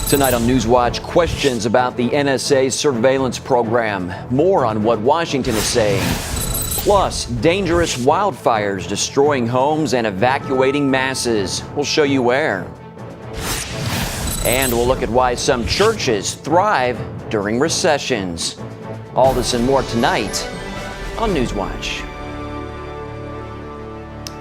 Tonight on NewsWatch, questions about the NSA's surveillance program. More on what Washington is saying. Plus, dangerous wildfires destroying homes and evacuating masses. We'll show you where. And we'll look at why some churches thrive during recessions. All this and more tonight on NewsWatch.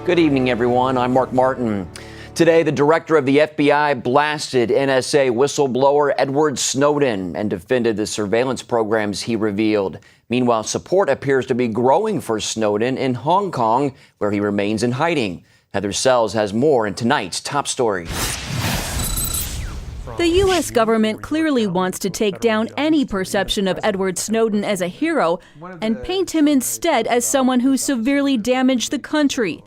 Good evening, everyone. I'm Mark Martin. Today, the director of the FBI blasted NSA whistleblower Edward Snowden and defended the surveillance programs he revealed. Meanwhile, support appears to be growing for Snowden in Hong Kong, where he remains in hiding. Heather Sells has more in tonight's top story. The U.S. government clearly wants to take down any perception of Edward Snowden as a hero and paint him instead as someone who severely damaged the country.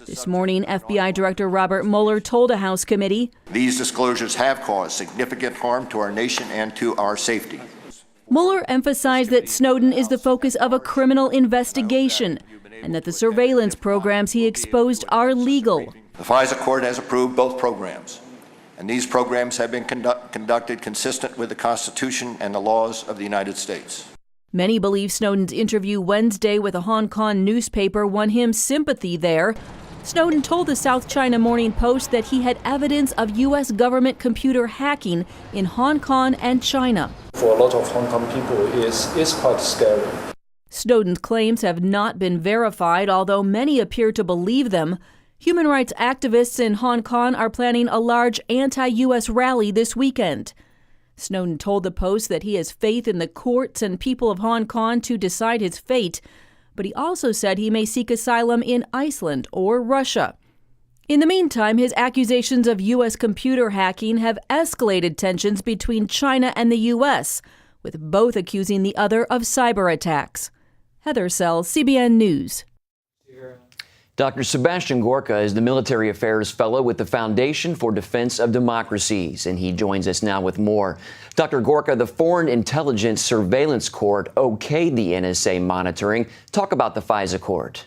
This morning, FBI Director Robert Mueller told a House committee, "These disclosures have caused significant harm to our nation and to our safety." Mueller emphasized that Snowden is the focus of a criminal investigation and that the surveillance programs he exposed are legal. The FISA court has approved both programs, and these programs have been conducted consistent with the Constitution and the laws of the United States. Many believe Snowden's interview Wednesday with a Hong Kong newspaper won him sympathy there. Snowden told the South China Morning Post that he had evidence of U.S. government computer hacking in Hong Kong and China. For a lot of Hong Kong people, it's quite scary. Snowden's claims have not been verified, although many appear to believe them. Human rights activists in Hong Kong are planning a large anti-U.S. rally this weekend. Snowden told the Post that he has faith in the courts and people of Hong Kong to decide his fate, but he also said he may seek asylum in Iceland or Russia. In the meantime, his accusations of U.S. computer hacking have escalated tensions between China and the U.S., with both accusing the other of cyber attacks. Heather Sells, CBN News. Dr. Sebastian Gorkha is the Military Affairs Fellow with the Foundation for Defense of Democracies, and he joins us now with more. Dr. Gorkha, the Foreign Intelligence Surveillance Court okayed the NSA monitoring. Talk about the FISA court.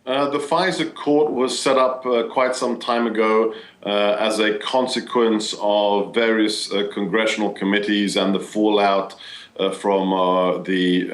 The FISA court was set up quite some time ago as a consequence of various congressional committees and the fallout from the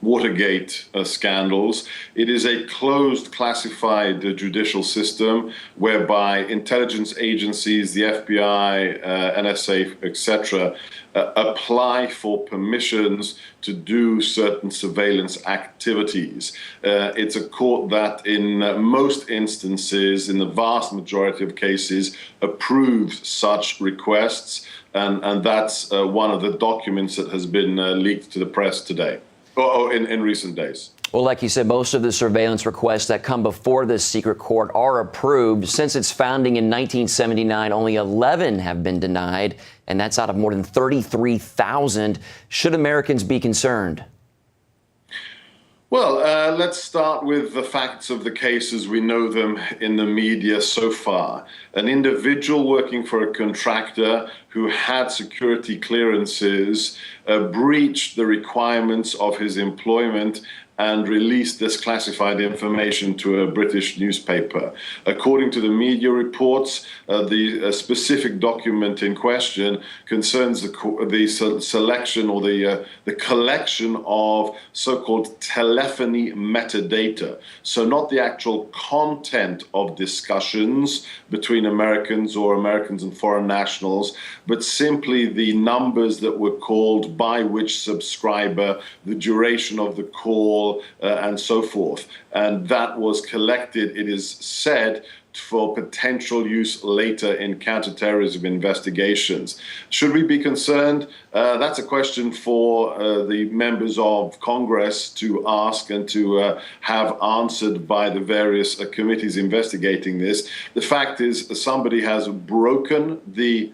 Watergate scandals. It is a closed, classified judicial system whereby intelligence agencies, the FBI, NSA, etc., apply for permissions to do certain surveillance activities. It's a court that in most instances, in the vast majority of cases, approves such requests. And that's one of the documents that has been leaked to the press today, or in recent days. Well, like you said, most of the surveillance requests that come before this secret court are approved. Since its founding in 1979, only 11 have been denied, and that's out of more than 33,000. Should Americans be concerned? Well, let's start with the facts of the case as we know them in the media so far. An individual working for a contractor who had security clearances breached the requirements of his employment and released this classified information to a British newspaper. According to the media reports, the specific document in question concerns the selection or the collection of so-called telephony metadata. So not the actual content of discussions between Americans or Americans and foreign nationals, but simply the numbers that were called, by which subscriber, the duration of the call, and so forth. And that was collected, it is said, for potential use later in counterterrorism investigations. Should we be concerned? That's a question for the members of Congress to ask and to have answered by the various committees investigating this. The fact is, somebody has broken the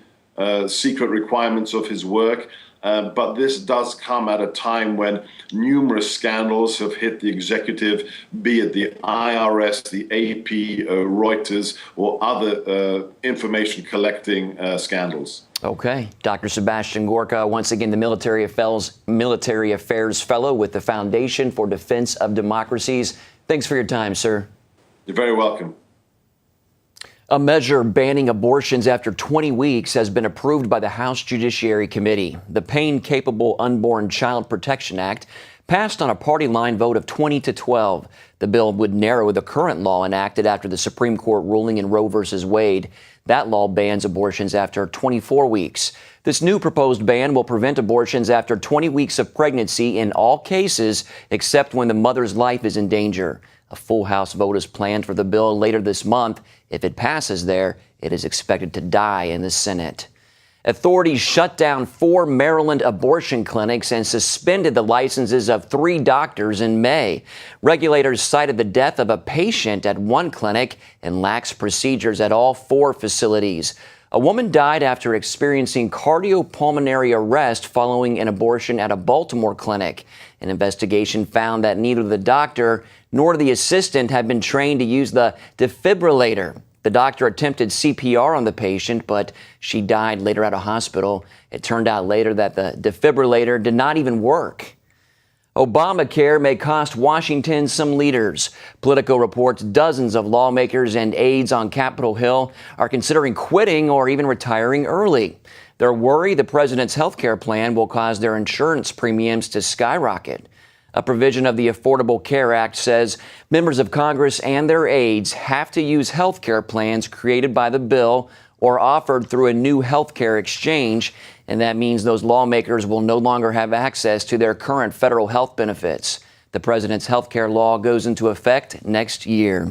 secret requirements of his work. But this does come at a time when numerous scandals have hit the executive, be it the IRS, the AP, Reuters, or other information collecting scandals. Okay. Dr. Sebastian Gorkha, once again, the Military Affairs Fellow with the Foundation for Defense of Democracies. Thanks for your time, sir. You're very welcome. A measure banning abortions after 20 weeks has been approved by the House Judiciary Committee. The Pain-Capable Unborn Child Protection Act passed on a party line vote of 20-12. The bill would narrow the current law enacted after the Supreme Court ruling in Roe v. Wade. That law bans abortions after 24 weeks. This new proposed ban will prevent abortions after 20 weeks of pregnancy in all cases, except when the mother's life is in danger. A full House vote is planned for the bill later this month. If it passes there, it is expected to die in the Senate. Authorities shut down 4 Maryland abortion clinics and suspended the licenses of 3 doctors in May. Regulators cited the death of a patient at one clinic and lax procedures at all 4 facilities. A woman died after experiencing cardiopulmonary arrest following an abortion at a Baltimore clinic. An investigation found that neither the doctor nor the assistant had been trained to use the defibrillator. The doctor attempted CPR on the patient, but she died later at a hospital. It turned out later that the defibrillator did not even work. Obamacare may cost Washington some leaders. Politico reports dozens of lawmakers and aides on Capitol Hill are considering quitting or even retiring early. They're worried the president's health care plan will cause their insurance premiums to skyrocket. A provision of the Affordable Care Act says members of Congress and their aides have to use health care plans created by the bill or offered through a new health care exchange, and that means those lawmakers will no longer have access to their current federal health benefits. The president's health care law goes into effect next year.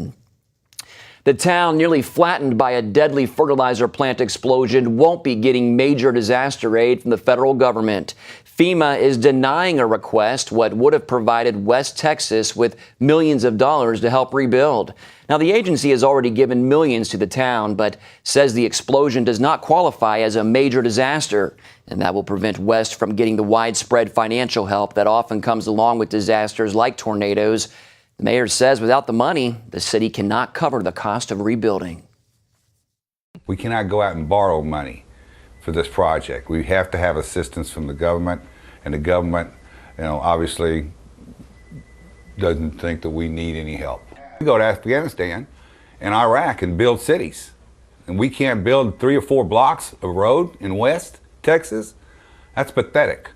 The town nearly flattened by a deadly fertilizer plant explosion won't be getting major disaster aid from the federal government. FEMA is denying a request what would have provided West Texas with millions of dollars to help rebuild. Now, the agency has already given millions to the town, but says the explosion does not qualify as a major disaster, and that will prevent West from getting the widespread financial help that often comes along with disasters like tornadoes. The mayor says without the money, the city cannot cover the cost of rebuilding. We cannot go out and borrow money for this project. We have to have assistance from the government, and the government, obviously doesn't think that we need any help. We go to Afghanistan and Iraq and build cities, and we can't build 3 or 4 blocks of road in West Texas. That's pathetic.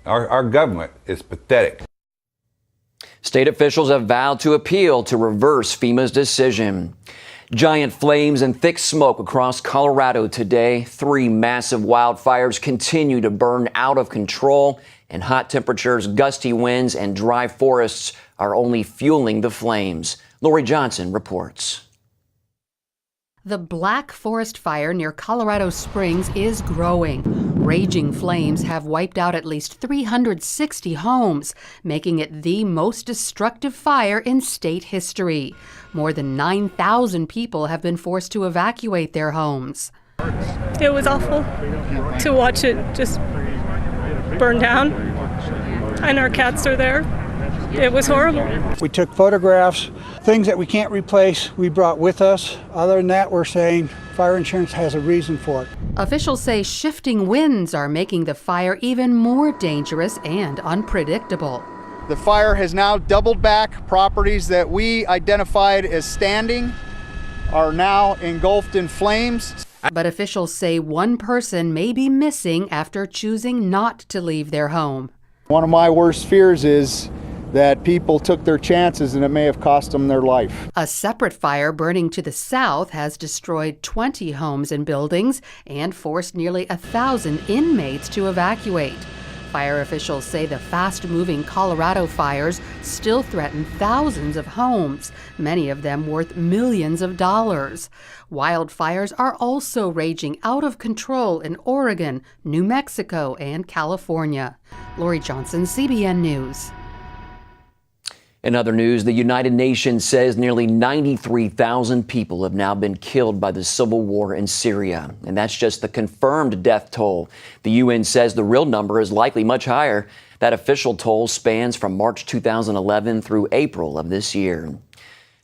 Our government is pathetic. State officials have vowed to appeal to reverse FEMA's decision. Giant flames and thick smoke across Colorado today. 3 massive wildfires continue to burn out of control, and hot temperatures, gusty winds, and dry forests are only fueling the flames. Lori Johnson reports. The Black Forest Fire near Colorado Springs is growing. Raging flames have wiped out at least 360 homes, making it the most destructive fire in state history. More than 9,000 people have been forced to evacuate their homes. It was awful to watch it just burn down, and our cats are there. It was horrible. We took photographs. Things that we can't replace, we brought with us. Other than that, we're saying fire insurance has a reason for it. Officials say shifting winds are making the fire even more dangerous and unpredictable. The fire has now doubled back. Properties that we identified as standing are now engulfed in flames. But officials say one person may be missing after choosing not to leave their home. One of my worst fears is that people took their chances and it may have cost them their life. A separate fire burning to the south has destroyed 20 homes and buildings and forced nearly 1,000 inmates to evacuate. Fire officials say the fast-moving Colorado fires still threaten thousands of homes, many of them worth millions of dollars. Wildfires are also raging out of control in Oregon, New Mexico, and California. Lori Johnson, CBN News. In other news, the United Nations says nearly 93,000 people have now been killed by the civil war in Syria. And that's just the confirmed death toll. The UN says the real number is likely much higher. That official toll spans from March 2011 through April of this year.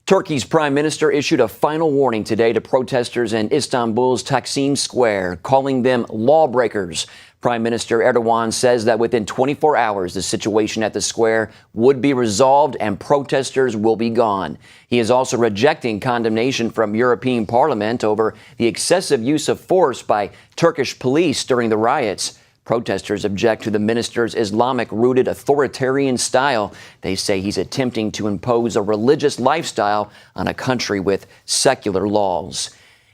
Turkey's prime minister issued a final warning today to protesters in Istanbul's Taksim Square, calling them lawbreakers. Prime Minister Erdogan says that within 24 hours, the situation at the square would be resolved and protesters will be gone. He is also rejecting condemnation from European Parliament over the excessive use of force by Turkish police during the riots. Protesters object to the minister's Islamic-rooted authoritarian style. They say he's attempting to impose a religious lifestyle on a country with secular laws.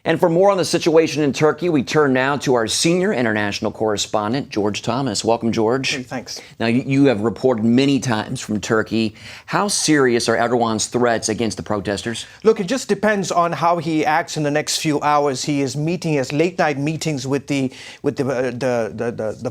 And for more on the situation in Turkey, we turn now to our senior international correspondent, George Thomas. Welcome, George. Hey, thanks. Now, you have reported many times from Turkey. How serious are Erdogan's threats against the protesters? Look, it just depends on how he acts in the next few hours. He is meeting his late-night meetings with the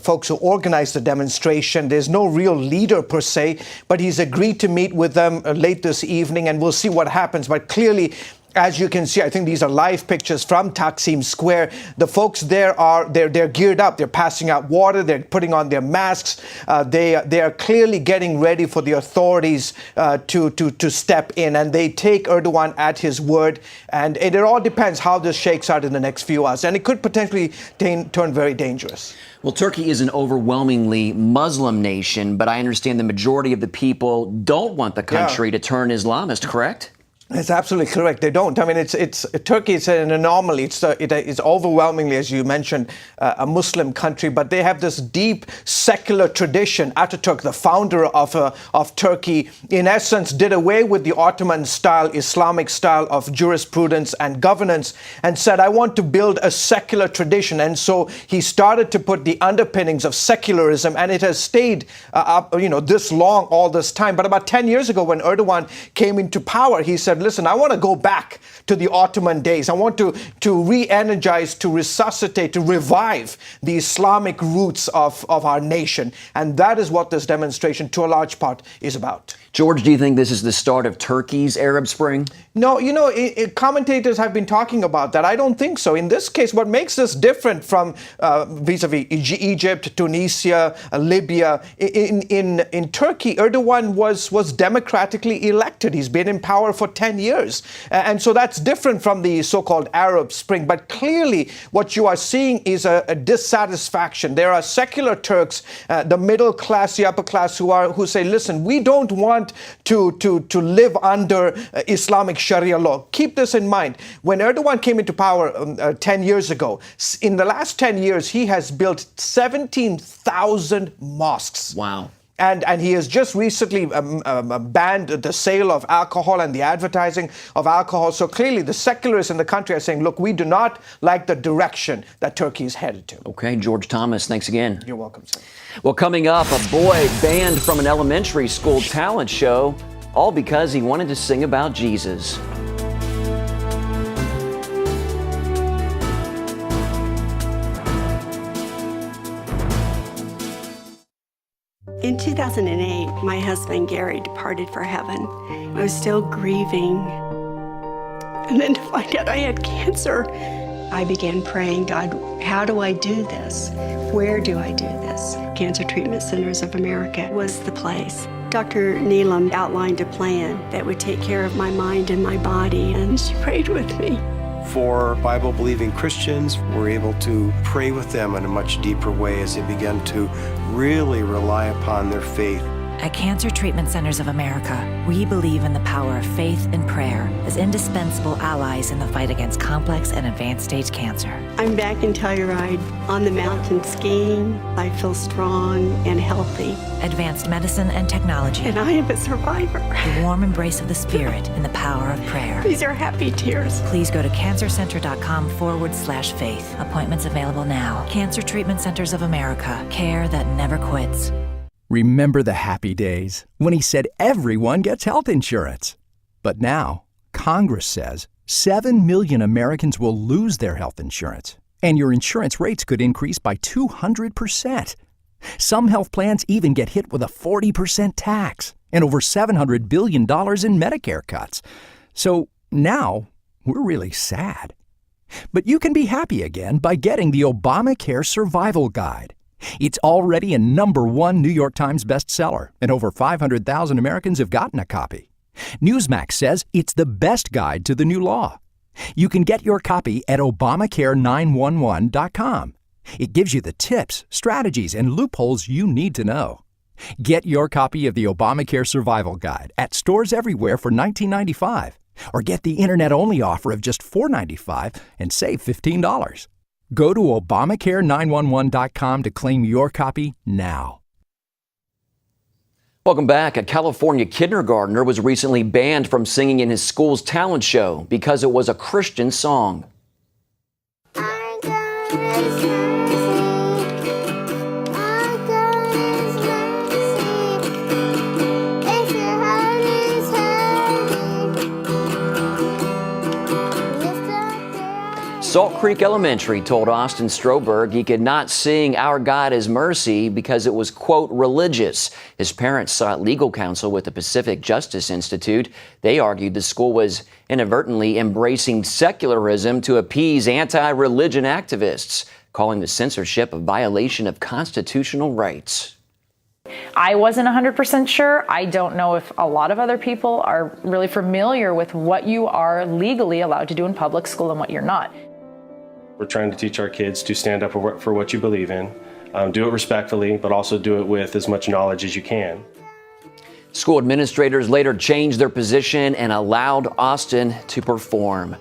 folks who organized the demonstration. There's no real leader per se, but he's agreed to meet with them late this evening, and we'll see what happens. But clearly, as you can see, I think these are live pictures from Taksim Square. The folks there they're geared up. They're passing out water. They're putting on their masks. They are clearly getting ready for the authorities to step in, and they take Erdogan at his word. And it all depends how this shakes out in the next few hours, and it could potentially turn very dangerous. Well, Turkey is an overwhelmingly Muslim nation, but I understand the majority of the people don't want the country to turn Islamist, correct? That's absolutely correct. They don't. I mean, Turkey is an anomaly. It is overwhelmingly, as you mentioned, a Muslim country, but they have this deep secular tradition. Ataturk, the founder of Turkey, in essence, did away with the Ottoman-style, Islamic style of jurisprudence and governance, and said, "I want to build a secular tradition." And so he started to put the underpinnings of secularism, and it has stayed up, this long, all this time. But about 10 years ago, when Erdogan came into power, he said, "Listen, I want to go back to the Ottoman days. I want to re-energize, to resuscitate, to revive the Islamic roots of our nation." And that is what this demonstration, to a large part, is about. George, do you think this is the start of Turkey's Arab Spring? No, commentators have been talking about that. I don't think so. In this case, what makes this different from vis-a-vis Egypt, Tunisia, Libya, in Turkey, Erdogan was democratically elected. He's been in power for 10 years. And so that's different from the so-called Arab Spring. But clearly, what you are seeing is a dissatisfaction. There are secular Turks, the middle class, the upper class, who say, "Listen, we don't want to live under Islamic Sharia law." Keep this in mind. When Erdogan came into power 10 years ago, in the last 10 years, he has built 17,000 mosques. Wow. And he has just recently banned the sale of alcohol and the advertising of alcohol. So clearly the secularists in the country are saying, look, we do not like the direction that Turkey is headed to. Okay, George Thomas, thanks again. You're welcome, sir. Well, coming up, a boy banned from an elementary school talent show, all because he wanted to sing about Jesus. In 2008, my husband Gary departed for heaven. I was still grieving. And then to find out I had cancer, I began praying, God, how do I do this? Where do I do this? Cancer Treatment Centers of America was the place. Dr. Neelam outlined a plan that would take care of my mind and my body, and she prayed with me. For Bible-believing Christians, we're able to pray with them in a much deeper way as they begin to really rely upon their faith. At Cancer Treatment Centers of America, we believe in the power of faith and prayer as indispensable allies in the fight against complex and advanced stage cancer. I'm back in Telluride on the mountain skiing. I feel strong and healthy. Advanced medicine and technology. And I am a survivor. The warm embrace of the Spirit and the power of prayer. These are happy tears. Please go to cancercenter.com/faith. Appointments available now. Cancer Treatment Centers of America. Care that never quits. Remember the happy days when he said everyone gets health insurance. But now, Congress says 7 million Americans will lose their health insurance, and your insurance rates could increase by 200%. Some health plans even get hit with a 40% tax and over $700 billion in Medicare cuts. So now we're really sad. But you can be happy again by getting the Obamacare Survival Guide. It's already a #1 New York Times bestseller, and over 500,000 Americans have gotten a copy. Newsmax says it's the best guide to the new law. You can get your copy at Obamacare911.com. It gives you the tips, strategies, and loopholes you need to know. Get your copy of the Obamacare Survival Guide at stores everywhere for $19.95, or get the internet-only offer of just $4.95 and save $15. Go to Obamacare911.com to claim your copy now. Welcome back. A California kindergartner was recently banned from singing in his school's talent show because it was a Christian song. Salt Creek Elementary told Austin Stroberg he could not sing Our God is Mercy because it was, quote, religious. His parents sought legal counsel with the Pacific Justice Institute. They argued the school was inadvertently embracing secularism to appease anti-religion activists, calling the censorship a violation of constitutional rights. I wasn't 100% sure. I don't know if a lot of other people are really familiar with what you are legally allowed to do in public school and what you're not. We're trying to teach our kids to stand up for what you believe in, do it respectfully, but also do it with as much knowledge as you can. School administrators later changed their position and allowed Austin to perform.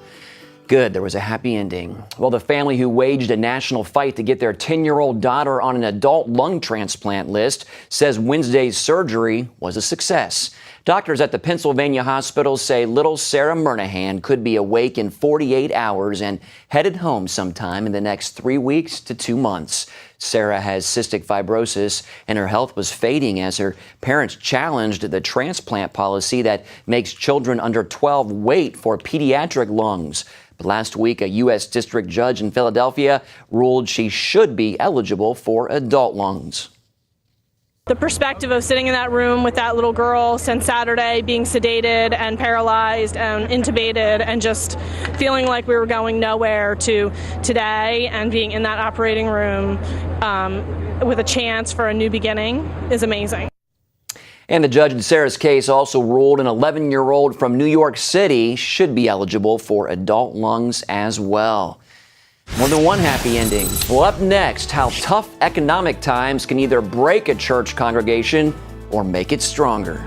Good, there was a happy ending. Well, the family who waged a national fight to get their 10-year-old daughter on an adult lung transplant list says Wednesday's surgery was a success. Doctors at the Pennsylvania hospital say little Sarah Murnahan could be awake in 48 hours and headed home sometime in the next 3 weeks to 2 months. Sarah has cystic fibrosis, and her health was fading as her parents challenged the transplant policy that makes children under 12 wait for pediatric lungs. But last week, a U.S. district judge in Philadelphia ruled she should be eligible for adult lungs. The perspective of sitting in that room with that little girl since Saturday, being sedated and paralyzed and intubated and just feeling like we were going nowhere, to today and being in that operating room with a chance for a new beginning is amazing. And the judge in Sarah's case also ruled an 11-year-old from New York City should be eligible for adult lungs as well. More than one happy ending. Well, up next, how tough economic times can either break a church congregation or make it stronger.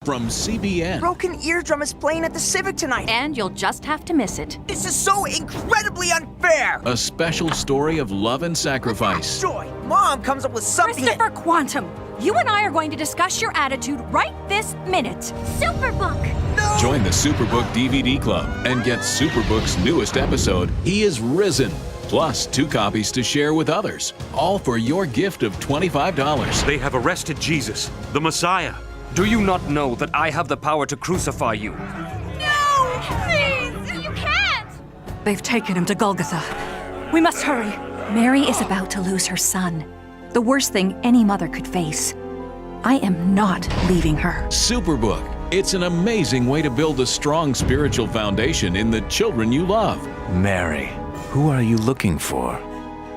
From CBN. Broken Eardrum is playing at the Civic tonight. And you'll just have to miss it. This is so incredibly unfair. A special story of love and sacrifice. Joy, Mom comes up with something. Christopher Quantum, you and I are going to discuss your attitude right this minute. Superbook. No! Join the Superbook DVD Club and get Superbook's newest episode, He is Risen. Plus 2 copies to share with others. All for your gift of $25. They have arrested Jesus, the Messiah. Do you not know that I have the power to crucify you? No! Please! You can't! They've taken him to Golgotha. We must hurry. Mary is about to lose her son. The worst thing any mother could face. I am not leaving her. Superbook. It's an amazing way to build a strong spiritual foundation in the children you love. Mary, who are you looking for?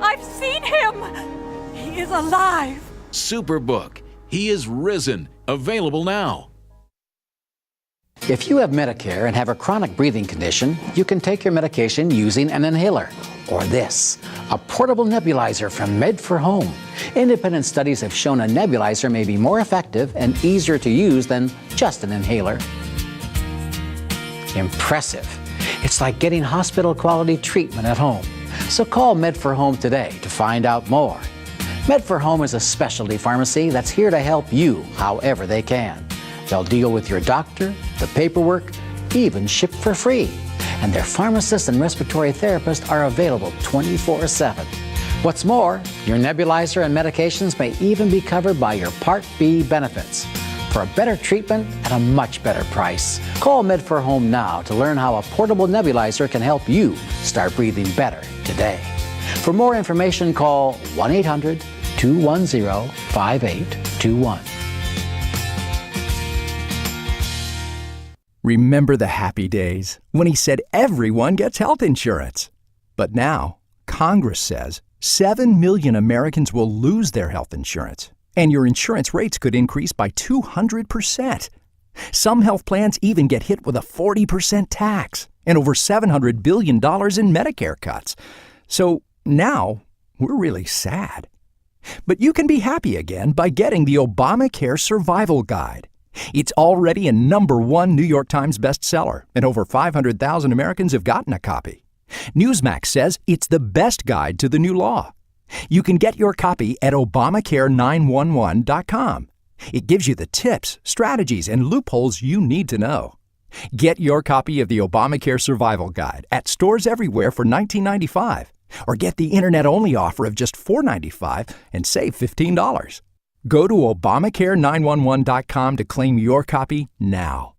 I've seen him! He is alive! Superbook. He is Risen. Available now. If you have Medicare and have a chronic breathing condition, you can take your medication using an inhaler. Or this, a portable nebulizer from Med4Home. Independent studies have shown a nebulizer may be more effective and easier to use than just an inhaler. Impressive. It's like getting hospital-quality treatment at home. So call Med4Home today to find out more. Med4Home is a specialty pharmacy that's here to help you however they can. They'll deal with your doctor, the paperwork, even ship for free. And their pharmacists and respiratory therapists are available 24/7. What's more, your nebulizer and medications may even be covered by your Part B benefits. For a better treatment at a much better price, call Med4Home now to learn how a portable nebulizer can help you start breathing better today. For more information, call 1-800-210-5821. Remember the happy days when he said everyone gets health insurance. But now, Congress says 7 million Americans will lose their health insurance, and your insurance rates could increase by 200%. Some health plans even get hit with a 40% tax and over $700 billion in Medicare cuts. So now we're really sad. But you can be happy again by getting the Obamacare Survival Guide. It's already a #1 New York Times bestseller, and over 500,000 Americans have gotten a copy. Newsmax says it's the best guide to the new law. You can get your copy at Obamacare911.com. It gives you the tips, strategies, and loopholes you need to know. Get your copy of the Obamacare Survival Guide at stores everywhere for $19.95, or get the internet-only offer of just $4.95 and save $15. Go to Obamacare911.com to claim your copy now.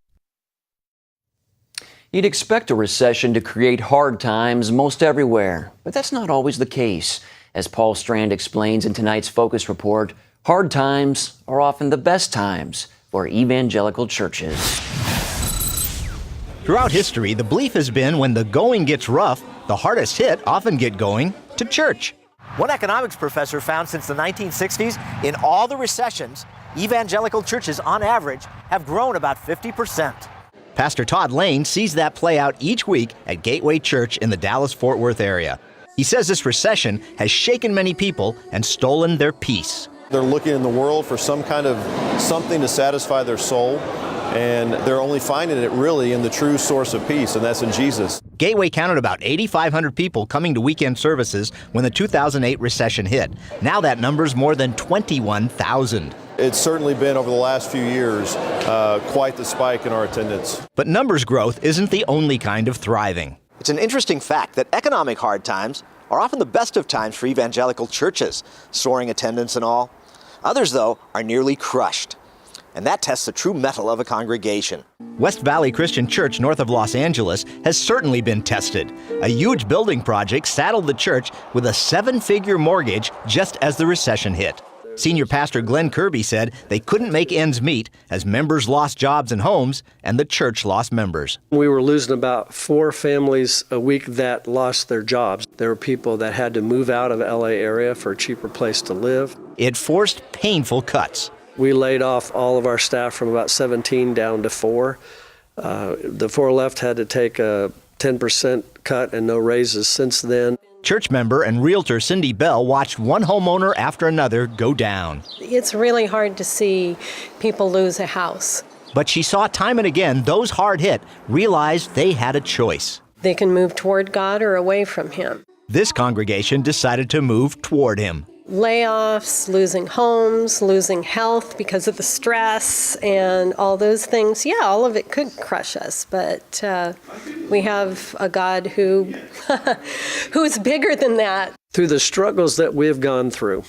You'd expect a recession to create hard times most everywhere, but that's not always the case. As Paul Strand explains in tonight's Focus Report, hard times are often the best times for evangelical churches. Throughout history, the belief has been when the going gets rough, the hardest hit often get going to church. One economics professor found since the 1960s, in all the recessions, evangelical churches on average have grown about 50%. Pastor Todd Lane sees that play out each week at Gateway Church in the Dallas-Fort Worth area. He says this recession has shaken many people and stolen their peace. They're looking in the world for some kind of something to satisfy their soul, and they're only finding it really in the true source of peace, and that's in Jesus. Gateway counted about 8,500 people coming to weekend services when the 2008 recession hit. Now that number's more than 21,000. It's certainly been, over the last few years, quite the spike in our attendance. But numbers growth isn't the only kind of thriving. It's an interesting fact that economic hard times are often the best of times for evangelical churches, soaring attendance and all. Others, though, are nearly crushed. And that tests the true mettle of a congregation. West Valley Christian Church north of Los Angeles has certainly been tested. A huge building project saddled the church with a 7-figure mortgage just as the recession hit. Senior pastor Glenn Kirby said they couldn't make ends meet as members lost jobs and homes and the church lost members. We were losing about 4 families a week that lost their jobs. There were people that had to move out of the LA area for a cheaper place to live. It forced painful cuts. We laid off all of our staff from about 17 down to 4. The 4 left had to take a 10% cut and no raises since then. Church member and realtor Cindy Bell watched one homeowner after another go down. It's really hard to see people lose a house. But she saw time and again those hard hit realized they had a choice. They can move toward God or away from Him. This congregation decided to move toward Him. Layoffs, losing homes, losing health because of the stress and all those things. Yeah, all of it could crush us, but we have a God who is bigger than that. Through the struggles that we have gone through,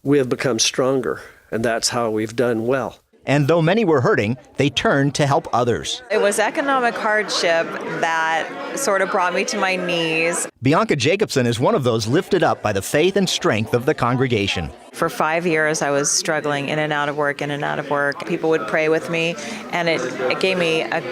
we have become stronger, and that's how we've done well. And though many were hurting, they turned to help others. It was economic hardship that sort of brought me to my knees. Bianca Jacobson is one of those lifted up by the faith and strength of the congregation. For 5 years, I was struggling in and out of work, in and out of work. People would pray with me, and it gave me a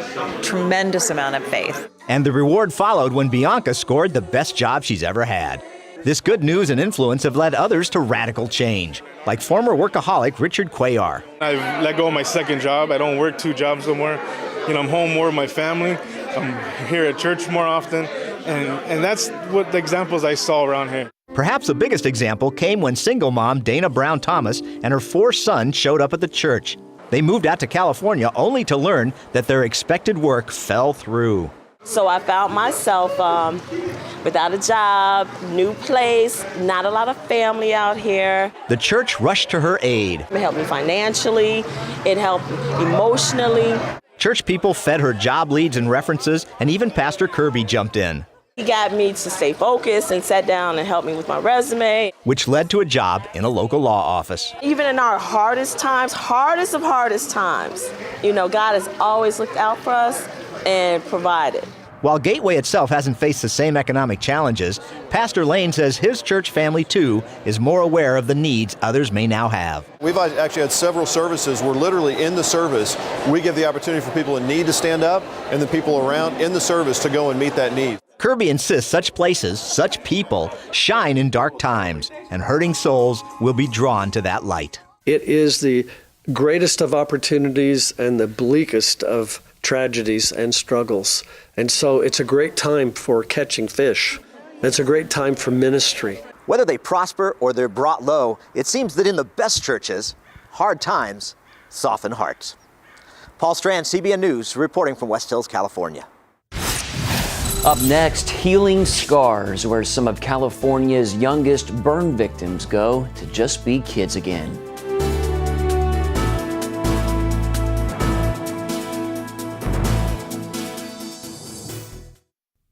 tremendous amount of faith. And the reward followed when Bianca scored the best job she's ever had. This good news and influence have led others to radical change, like former workaholic Richard Cuellar. I've let go of my second job. I don't work 2 jobs no more. I'm home more with my family. I'm here at church more often. And that's what the examples I saw around here. Perhaps the biggest example came when single mom Dana Brown Thomas and her 4 sons showed up at the church. They moved out to California only to learn that their expected work fell through. So I found myself without a job, new place, not a lot of family out here. The church rushed to her aid. It helped me financially, it helped emotionally. Church people fed her job leads and references, and even Pastor Kirby jumped in. He got me to stay focused and sat down and helped me with my resume. Which led to a job in a local law office. Even in our hardest times, hardest of hardest times, God has always looked out for us and provided. While Gateway itself hasn't faced the same economic challenges, Pastor Lane says his church family, too, is more aware of the needs others may now have. We've actually had several services where literally in the service, we give the opportunity for people in need to stand up and the people around in the service to go and meet that need. Kirby insists such places, such people, shine in dark times, and hurting souls will be drawn to that light. It is the greatest of opportunities and the bleakest of tragedies and struggles. And so it's a great time for catching fish. It's a great time for ministry. Whether they prosper or they're brought low, it seems that in the best churches, hard times soften hearts. Paul Strand, CBN News, reporting from West Hills, California. Up next, healing scars, where some of California's youngest burn victims go to just be kids again.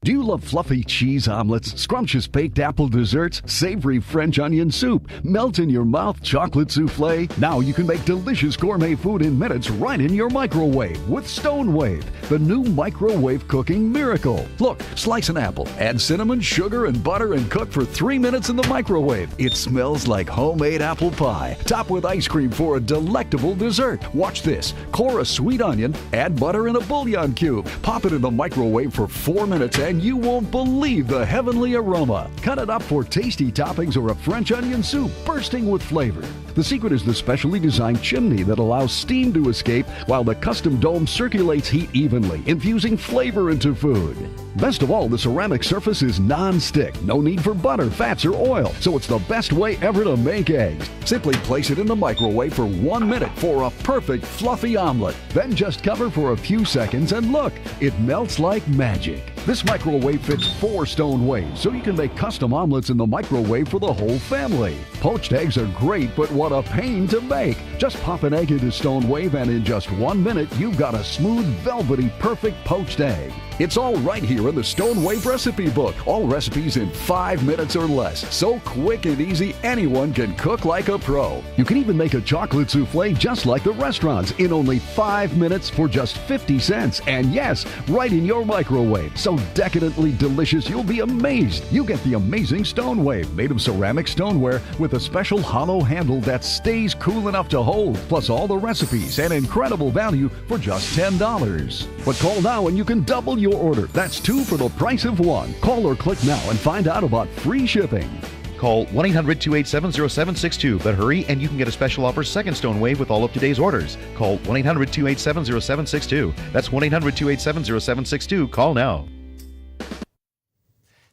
Do you love fluffy cheese omelets, scrumptious baked apple desserts, savory French onion soup, melt in your mouth chocolate souffle? Now you can make delicious gourmet food in minutes right in your microwave with StoneWave, the new microwave cooking miracle. Look, slice an apple, add cinnamon, sugar, and butter, and cook for 3 minutes in the microwave. It smells like homemade apple pie. Top with ice cream for a delectable dessert. Watch this. Core a sweet onion, add butter in a bouillon cube, pop it in the microwave for 4 minutes, and you won't believe the heavenly aroma. Cut it up for tasty toppings or a French onion soup bursting with flavor. The secret is the specially designed chimney that allows steam to escape while the custom dome circulates heat evenly, infusing flavor into food. Best of all, the ceramic surface is non-stick. No need for butter, fats, or oil, so it's the best way ever to make eggs. Simply place it in the microwave for 1 minute for a perfect fluffy omelet. Then just cover for a few seconds and look, it melts like magic. This microwave fits 4 StoneWaves, so you can make custom omelets in the microwave for the whole family. Poached eggs are great, but what a pain to make. Just pop an egg into StoneWave, and in just 1 minute, you've got a smooth, velvety, perfect poached egg. It's all right here in the StoneWave recipe book. All recipes in 5 minutes or less. So quick and easy, anyone can cook like a pro. You can even make a chocolate souffle just like the restaurants in only 5 minutes for just 50 cents. And yes, right in your microwave. So decadently delicious, you'll be amazed. You get the amazing StoneWave, made of ceramic stoneware with a special hollow handle that stays cool enough to hold. Plus all the recipes and incredible value for just $10. But call now and you can double your order. That's 2 for the price of 1. Call or click now and find out about free shipping. Call 1-800-287-0762, but hurry and you can get a special offer second StoneWave with all of today's orders. Call 1-800-287-0762. That's 1-800-287-0762. Call now.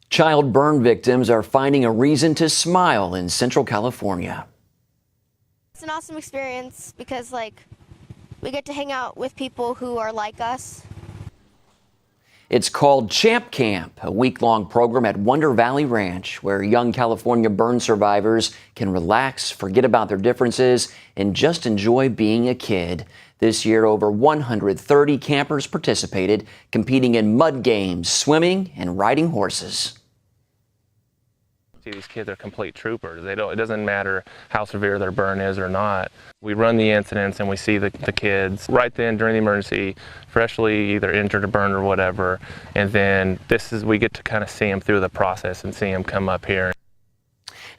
Child burn victims are finding a reason to smile in Central California. It's an awesome experience because, we get to hang out with people who are like us. It's called Champ Camp, a week-long program at Wonder Valley Ranch where young California burn survivors can relax, forget about their differences, and just enjoy being a kid. This year, over 130 campers participated, competing in mud games, swimming, and riding horses. See, these kids are complete troopers. It doesn't matter how severe their burn is or not. We run the incidents and we see the kids right then during the emergency, freshly either injured or burned or whatever. And then we get to kind of see them through the process and see them come up here.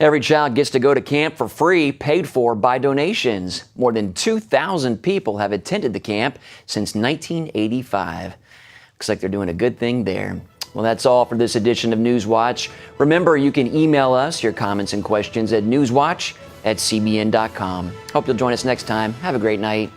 Every child gets to go to camp for free, paid for by donations. More than 2,000 people have attended the camp since 1985. Looks like they're doing a good thing there. Well, that's all for this edition of NewsWatch. Remember, you can email us your comments and questions at newswatch@cbn.com. Hope you'll join us next time. Have a great night.